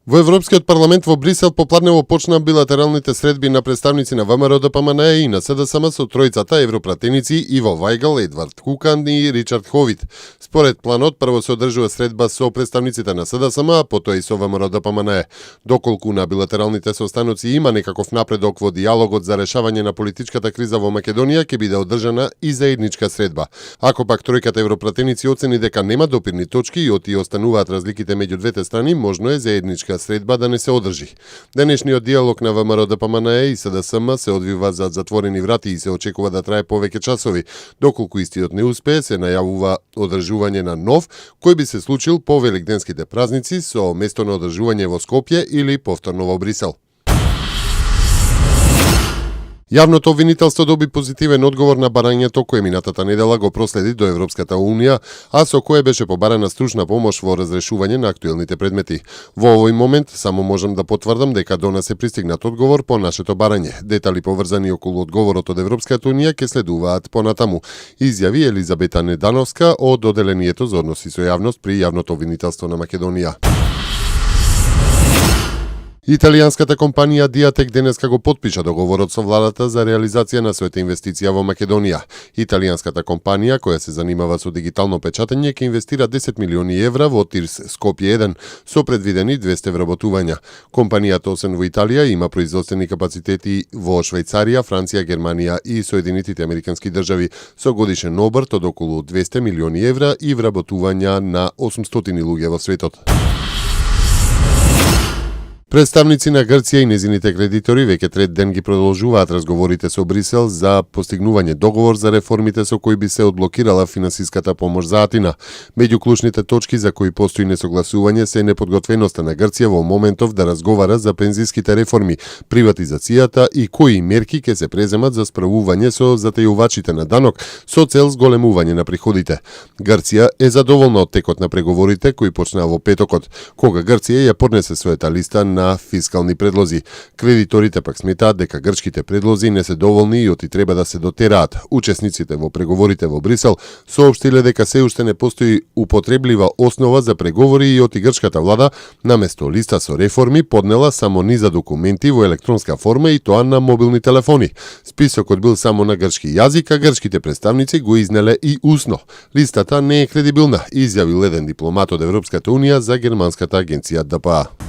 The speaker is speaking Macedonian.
Во Европскиот парламент во Брисел попладнево почна билатералните средби на представници на ВМРО ДПМН и на СДСМ со тројцата европратеници Иво Вајгал, Едвард Кукан и Ричард Ховит. Според планот, прво се одржува средба со представниците на СДСМ, а потоа и со ВМРО ДПМН. Доколку на билатералните состаноци има некаков напредок во диалогот за решавање на политичката криза во Македонија, ќе биде одржана и заедничка средба. Ако пак тројката европратеници оцени дека нема допирни точки и оти остануваат разликите меѓу двете страни, можно е заедничка средба да не се одржи. Денешниот диалог на ВМРО ДПМН и СДСМ се одвива за затворени врати и се очекува да трае повеќе часови. Доколку истиот не успее, се најавува одржување на нов, кој би се случил по великденските празници со место на одржување во Скопје или повторно во Брисел. Јавното обвинителство доби позитивен одговор на барањето кое минатата недела го проследи до Европската Унија, а со кое беше побарана стручна помош во разрешување на актуелните предмети. Во овој момент само можам да потврдам дека до нас е пристигнат одговор по нашето барање. Детали поврзани околу одговорот од Европската Унија ќе следуваат понатаму, изјави Елизабета Недановска од Оделението за односи со јавност при Јавното обвинителство на Македонија. Италијанската компанија Диатек денеска го потпиша договорот со владата за реализација на својата инвестиција во Македонија. Италијанската компанија, која се занимава со дигитално печатење, ќе инвестира 10 милиони евра во Тирс Скопје 1, со предвидени 200 вработувања. Компанијата освен во Италија има производствени капацитети во Швајцарија, Франција, Германија и Соединетите Американски држави, со годишен обрт од околу 200 милиони евра и вработувања на 800 луѓе во светот. Представници на Грција и незините кредитори веќе трет ден ги продолжуваат разговорите со Брисел за постигнување договор за реформите со кои би се одблокирала финансиската помош за Атина. Меѓу клучните точки за кои постои несогласување се неподготвеноста на Грција во моментов да разговара за пензиските реформи, приватизацијата и кои мерки ќе се преземат за справување со затајувачите на данок со цел зголемување на приходите. Грција е задоволна од текот на преговорите кои почнаа во петокот, кога Грција ја поднесе својата листа на фискални предлози. Кредиторите пак сметаат дека грчките предлози не се доволни и оти треба да се дотераат. Учесниците во преговорите во Брисел соопштиле дека се уште не постои употреблива основа за преговори и оти грчката влада наместо листа со реформи поднела само низа документи во електронска форма и тоа на мобилни телефони. Списокот бил само на грчки јазик, а грчките представници го изнеле и усно. Листата не е кредибилна, изјавил еден дипломат од Европската Унија за германската агенција ДПА.